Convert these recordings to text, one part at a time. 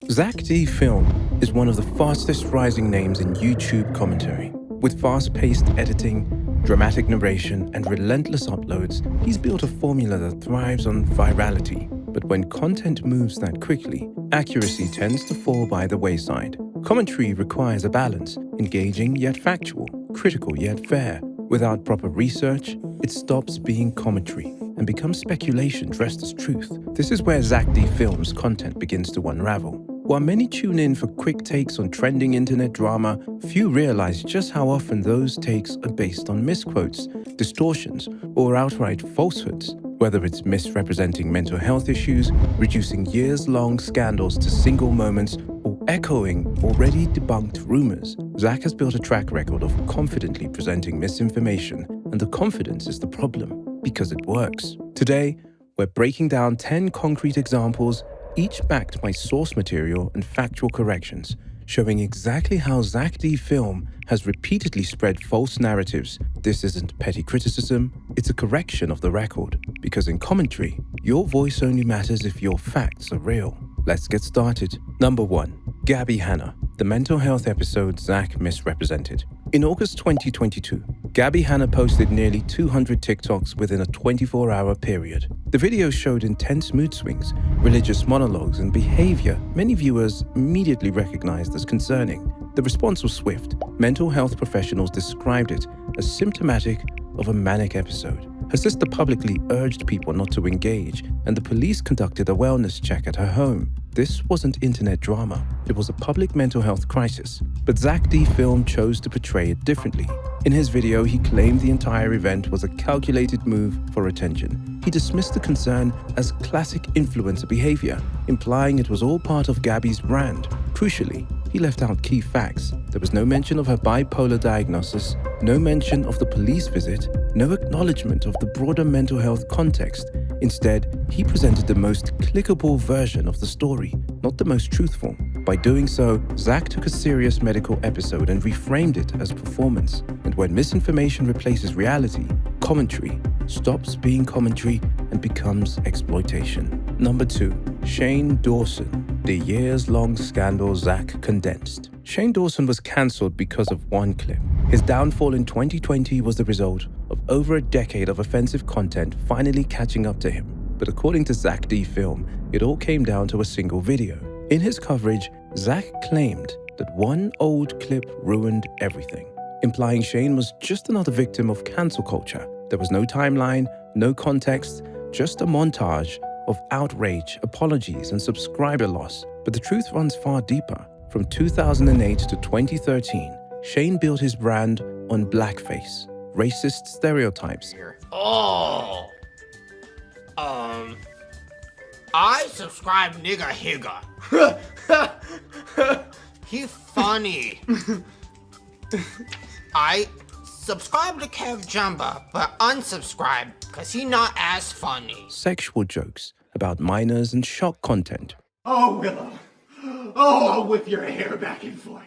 Zack D Film is one of the fastest rising names in YouTube commentary. With fast-paced editing, dramatic narration, and relentless uploads, he's built a formula that thrives on virality. But when content moves that quickly, accuracy tends to fall by the wayside. Commentary requires a balance, engaging yet factual, critical yet fair. Without proper research, it stops being commentary and becomes speculation dressed as truth. This is where Zack D Film's content begins to unravel. While many tune in for quick takes on trending internet drama, few realize just how often those takes are based on misquotes, distortions, or outright falsehoods. Whether it's misrepresenting mental health issues, reducing years-long scandals to single moments, or echoing already debunked rumors, Zack has built a track record of confidently presenting misinformation, and the confidence is the problem, because it works. Today, we're breaking down 10 concrete examples, each backed by source material and factual corrections, showing exactly how Zack D Film has repeatedly spread false narratives. This isn't petty criticism, it's a correction of the record. Because in commentary, your voice only matters if your facts are real. Let's get started. Number 1. Gabby Hannah, the mental health episode Zack misrepresented. In August 2022, Gabby Hannah posted nearly 200 TikToks within a 24-hour period. The video showed intense mood swings, religious monologues, and behavior many viewers immediately recognized as concerning. The response was swift. Mental health professionals described it as symptomatic of a manic episode. Her sister publicly urged people not to engage, and the police conducted a wellness check at her home. This wasn't internet drama, it was a public mental health crisis. But Zack D Film chose to portray it differently. In his video, he claimed the entire event was a calculated move for attention. He dismissed the concern as classic influencer behavior, implying it was all part of Gabby's brand. Crucially, he left out key facts. There was no mention of her bipolar diagnosis, no mention of the police visit, no acknowledgement of the broader mental health context. Instead, he presented the most clickable version of the story, not the most truthful. By doing so, Zack took a serious medical episode and reframed it as performance. And when misinformation replaces reality, commentary stops being commentary and becomes exploitation. Number 2. Shane Dawson, the years-long scandal Zack condensed. Shane Dawson was cancelled because of one clip. His downfall in 2020 was the result of over a decade of offensive content finally catching up to him. But according to Zack D Film, it all came down to a single video. In his coverage, Zack claimed that one old clip ruined everything, implying Shane was just another victim of cancel culture. There was no timeline, no context, just a montage of outrage, apologies, and subscriber loss. But the truth runs far deeper. From 2008 to 2013, Shane built his brand on blackface, racist stereotypes. I subscribe nigga higga. He funny. I subscribe to Kev Jumba, but unsubscribe because he not as funny. Sexual jokes about minors and shock content. Oh, Willow. Oh, I'll whip your hair back and forth.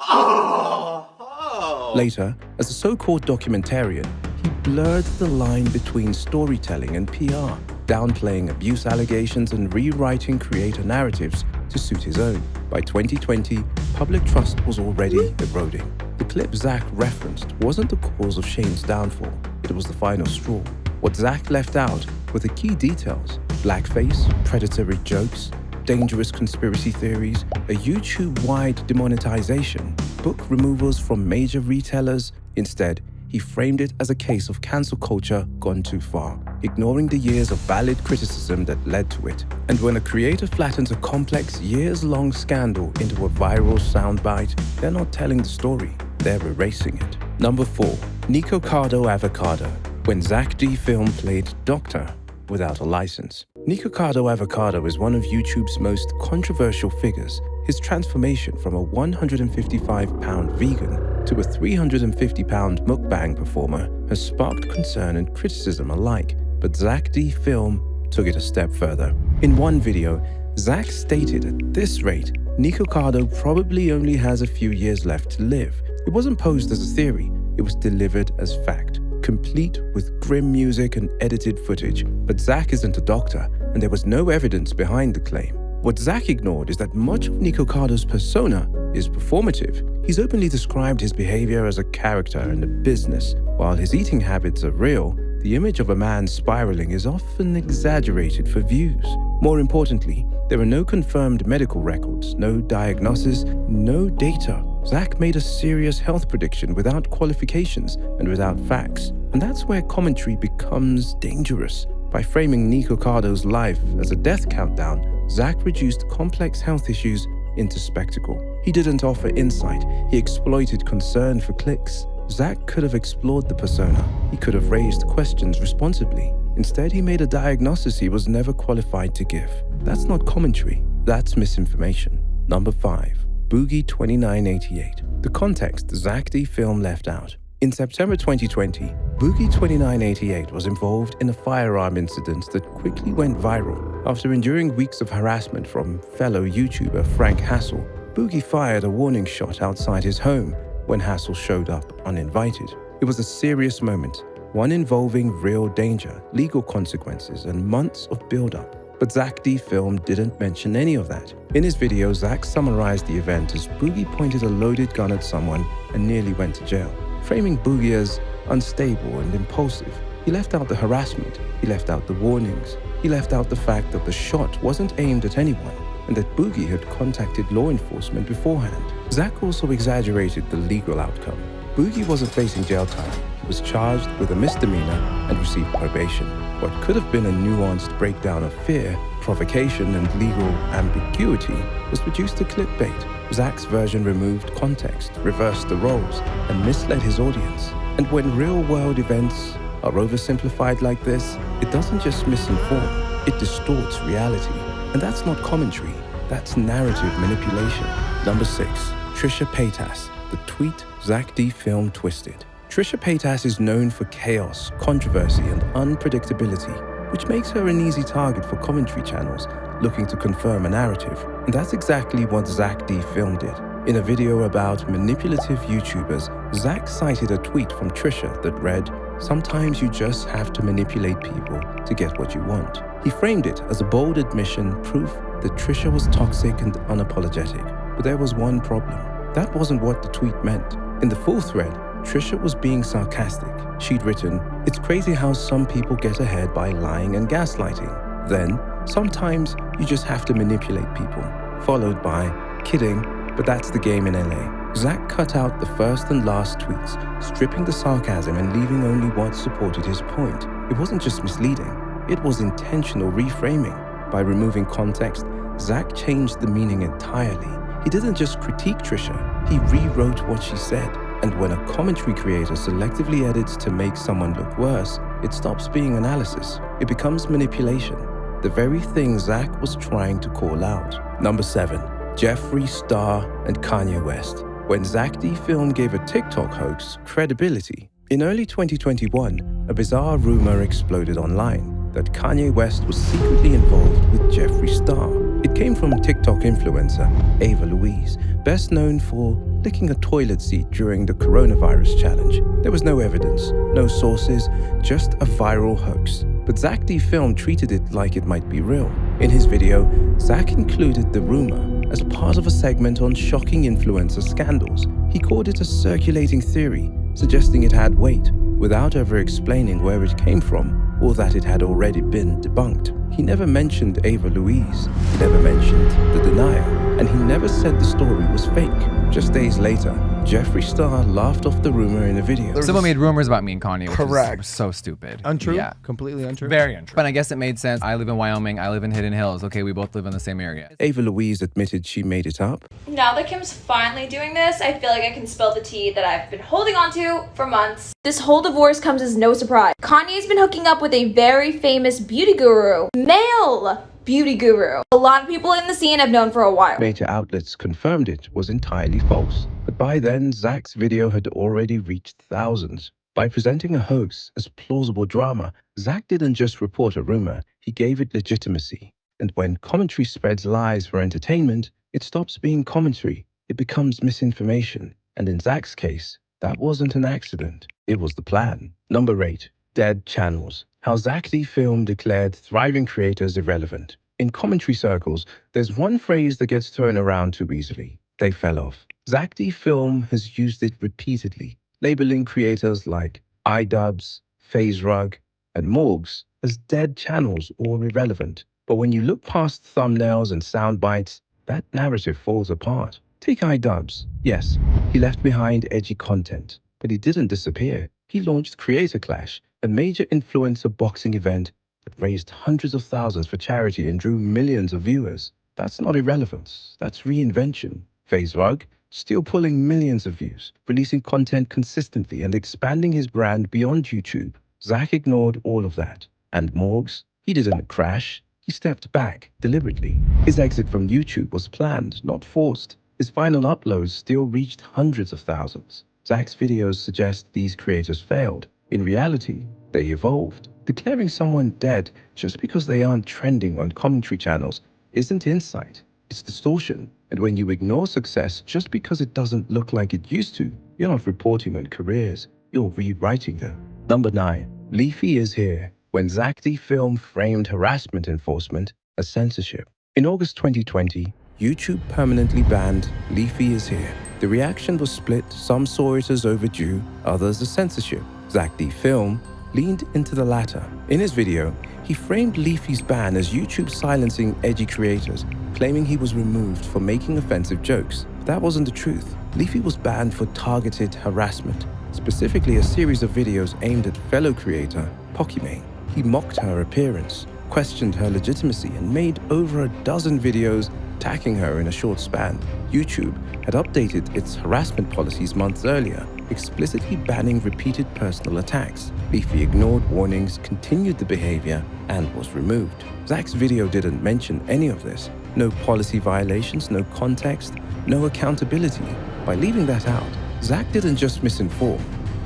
Oh. Later, as a so-called documentarian, he blurred the line between storytelling and PR, downplaying abuse allegations and rewriting creator narratives to suit his own. By 2020, public trust was already eroding. The clip Zack referenced wasn't the cause of Shane's downfall, it was the final straw. What Zack left out were the key details: blackface, predatory jokes, dangerous conspiracy theories, a YouTube-wide demonetization, book removals from major retailers. Instead, he framed it as a case of cancel culture gone too far, ignoring the years of valid criticism that led to it. And when a creator flattens a complex, years-long scandal into a viral soundbite, they're not telling the story, they're erasing it. Number 4. Nikocardo Avocado, when Zack D Film played Doctor without a license. Nikocardo Avocado is one of YouTube's most controversial figures. His transformation from a 155-pound vegan to a 350-pound mukbang performer has sparked concern and criticism alike, but Zack D Film took it a step further. In one video, Zack stated at this rate, Nikocardo probably only has a few years left to live. It wasn't posed as a theory, it was delivered as fact, complete with grim music and edited footage. But Zack isn't a doctor, and there was no evidence behind the claim. What Zack ignored is that much of Nikocardo's persona is performative. He's openly described his behavior as a character and a business. While his eating habits are real, the image of a man spiraling is often exaggerated for views. More importantly, there are no confirmed medical records, no diagnosis, no data. Zack made a serious health prediction without qualifications and without facts. And that's where commentary becomes dangerous. By framing Nikocardo's life as a death countdown, Zack reduced complex health issues into spectacle. He didn't offer insight, he exploited concern for clicks. Zack could have explored the persona, he could have raised questions responsibly. Instead, he made a diagnosis he was never qualified to give. That's not commentary, that's misinformation. Number 5. Boogie 2988. The context Zack D film left out. In September 2020, Boogie 2988 was involved in a firearm incident that quickly went viral. After enduring weeks of harassment from fellow YouTuber Frank Hassel, Boogie fired a warning shot outside his home when Hassel showed up uninvited. It was a serious moment, one involving real danger, legal consequences, and months of build-up. But Zack D film didn't mention any of that. In his video, Zack summarized the event as Boogie pointed a loaded gun at someone and nearly went to jail. Framing Boogie as unstable and impulsive, he left out the harassment, he left out the warnings, he left out the fact that the shot wasn't aimed at anyone and that Boogie had contacted law enforcement beforehand. Zack also exaggerated the legal outcome. Boogie wasn't facing jail time. He was charged with a misdemeanor and received probation. What could have been a nuanced breakdown of fear, provocation, and legal ambiguity was reduced to clickbait. Zack's version removed context, reversed the roles, and misled his audience. And when real-world events are oversimplified like this, it doesn't just misinform, it distorts reality. And that's not commentary, that's narrative manipulation. Number 6. Trisha Paytas. The tweet Zack D film twisted. Trisha Paytas is known for chaos, controversy, and unpredictability, which makes her an easy target for commentary channels looking to confirm a narrative. And that's exactly what Zack D film did. In a video about manipulative YouTubers, Zack cited a tweet from Trisha that read, "Sometimes you just have to manipulate people to get what you want." He framed it as a bold admission, proof that Trisha was toxic and unapologetic. But there was one problem. That wasn't what the tweet meant. In the full thread, Trisha was being sarcastic. She'd written, "It's crazy how some people get ahead by lying and gaslighting. Then, sometimes you just have to manipulate people." Followed by, "Kidding, but that's the game in LA." Zack cut out the first and last tweets, stripping the sarcasm and leaving only what supported his point. It wasn't just misleading, it was intentional reframing. By removing context, Zack changed the meaning entirely. He didn't just critique Trisha, he rewrote what she said. And when a commentary creator selectively edits to make someone look worse, it stops being analysis. It becomes manipulation. The very thing Zack was trying to call out. Number 7. Jeffree Star and Kanye West. When Zack D film gave a TikTok hoax credibility. In early 2021, a bizarre rumor exploded online that Kanye West was secretly involved with Jeffree Star. It came from TikTok influencer Ava Louise, best known for licking a toilet seat during the coronavirus challenge. There was no evidence, no sources, just a viral hoax. But Zack D film treated it like it might be real. In his video, Zack included the rumor as part of a segment on shocking influencer scandals. He called it a circulating theory, suggesting it had weight, without ever explaining where it came from or that it had already been debunked. He never mentioned Ava Louise, he never mentioned the denier, and he never said the story was fake. Just days later, Jeffree Star laughed off the rumor in a video. Someone made rumors about me and Kanye, which Correct. is so stupid. Untrue? Yeah. Completely untrue? Very untrue. But I guess it made sense. I live in Wyoming. I live in Hidden Hills. Okay, we both live in the same area. Ava Louise admitted she made it up. Now that Kim's finally doing this, I feel like I can spill the tea that I've been holding on to for months. This whole divorce comes as no surprise. Kanye's been hooking up with a very famous beauty guru. Male beauty guru. A lot of people in the scene have known for a while. Major outlets confirmed it was entirely false. But by then, Zack's video had already reached thousands. By presenting a hoax as plausible drama, Zack didn't just report a rumor, he gave it legitimacy. And when commentary spreads lies for entertainment, it stops being commentary. It becomes misinformation. And in Zack's case, that wasn't an accident. It was the plan. Number 8. Dead channels. How Zack D film declared thriving creators irrelevant. In commentary circles, there's one phrase that gets thrown around too easily. They fell off. Zack D Film has used it repeatedly, labeling creators like iDubbbz, FaZe Rug, and Morgs as dead channels or irrelevant. But when you look past thumbnails and sound bites, that narrative falls apart. Take iDubbbz. Yes, he left behind edgy content, but he didn't disappear. He launched Creator Clash, a major influencer boxing event that raised hundreds of thousands for charity and drew millions of viewers. That's not irrelevance, that's reinvention. FaZe Rug, still pulling millions of views, releasing content consistently and expanding his brand beyond YouTube. Zack ignored all of that. And Morgs, he didn't crash. He stepped back deliberately. His exit from YouTube was planned, not forced. His final uploads still reached hundreds of thousands. Zack's videos suggest these creators failed. In reality, they evolved. Declaring someone dead just because they aren't trending on commentary channels isn't insight, it's distortion. And when you ignore success just because it doesn't look like it used to, you're not reporting on careers, you're rewriting them. Number 9. Leafy is here. When Zack D Film framed harassment enforcement as censorship. In August 2020, YouTube permanently banned Leafy is here. The reaction was split. Some saw it as overdue, others as censorship. Zack D Film leaned into the latter. In his video, he framed Leafy's ban as YouTube silencing edgy creators, claiming he was removed for making offensive jokes. That wasn't the truth. Leafy was banned for targeted harassment, specifically a series of videos aimed at fellow creator Pokimane. He mocked her appearance, questioned her legitimacy, and made over a dozen videos attacking her in a short span. YouTube had updated its harassment policies months earlier, explicitly banning repeated personal attacks. Leafy ignored warnings, continued the behavior, and was removed. Zack's video didn't mention any of this. No policy violations, no context, no accountability. By leaving that out, Zack didn't just misinform,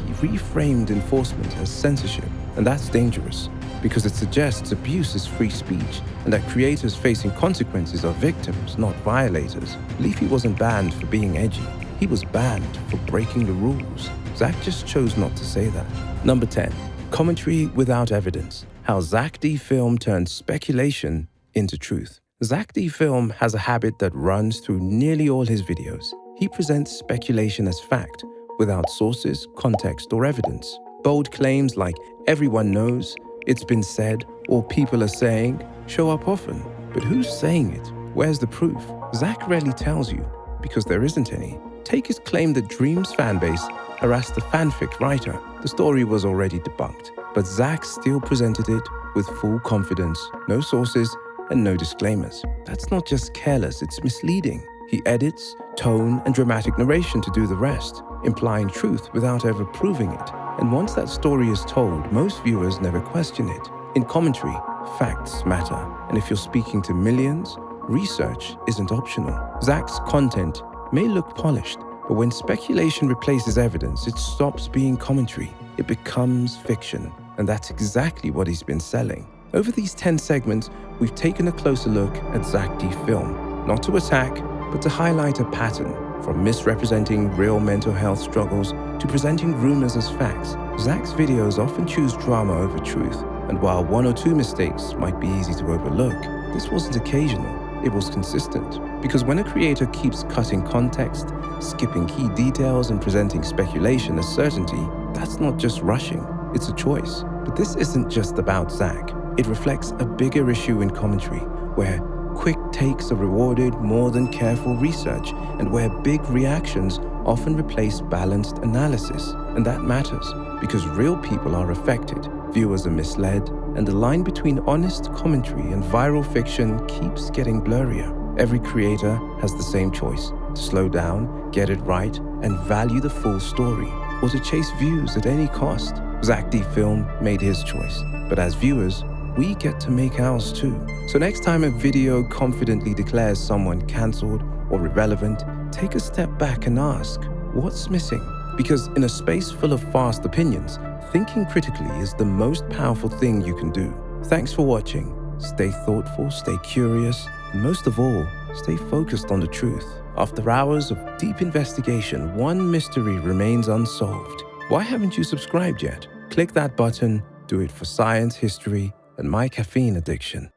he reframed enforcement as censorship. And that's dangerous, because it suggests abuse is free speech and that creators facing consequences are victims, not violators. Leafy wasn't banned for being edgy. He was banned for breaking the rules. Zack just chose not to say that. Number 10. Commentary without evidence. How Zack D Film turned speculation into truth. Zack D Film has a habit that runs through nearly all his videos. He presents speculation as fact, without sources, context, or evidence. Bold claims like everyone knows, it's been said, or people are saying show up often. But who's saying it? Where's the proof? Zack rarely tells you, because there isn't any. Take his claim that Dream's fanbase harassed the fanfic writer. The story was already debunked, but Zack still presented it with full confidence, no sources, and no disclaimers. That's not just careless, it's misleading. He edits, tone, and dramatic narration to do the rest, implying truth without ever proving it. And once that story is told, most viewers never question it. In commentary, facts matter. And if you're speaking to millions, research isn't optional. Zack's content may look polished, but when speculation replaces evidence, it stops being commentary. It becomes fiction. And that's exactly what he's been selling. Over these 10 segments, we've taken a closer look at Zack D Film. Not to attack, but to highlight a pattern. From misrepresenting real mental health struggles to presenting rumors as facts, Zack's videos often choose drama over truth. And while one or two mistakes might be easy to overlook, this wasn't occasional, it was consistent. Because when a creator keeps cutting context, skipping key details, and presenting speculation as certainty, that's not just rushing, it's a choice. But this isn't just about Zack. It reflects a bigger issue in commentary, where quick takes are rewarded more than careful research, and where big reactions often replace balanced analysis. And that matters, because real people are affected, viewers are misled, and the line between honest commentary and viral fiction keeps getting blurrier. Every creator has the same choice: to slow down, get it right, and value the full story, or to chase views at any cost. Zack D Film made his choice, but as viewers, we get to make ours too. So next time a video confidently declares someone cancelled or irrelevant, take a step back and ask, what's missing? Because in a space full of fast opinions, thinking critically is the most powerful thing you can do. Thanks for watching. Stay thoughtful, stay curious, and most of all, stay focused on the truth. After hours of deep investigation, one mystery remains unsolved. Why haven't you subscribed yet? Click that button, do it for science, history, and my caffeine addiction.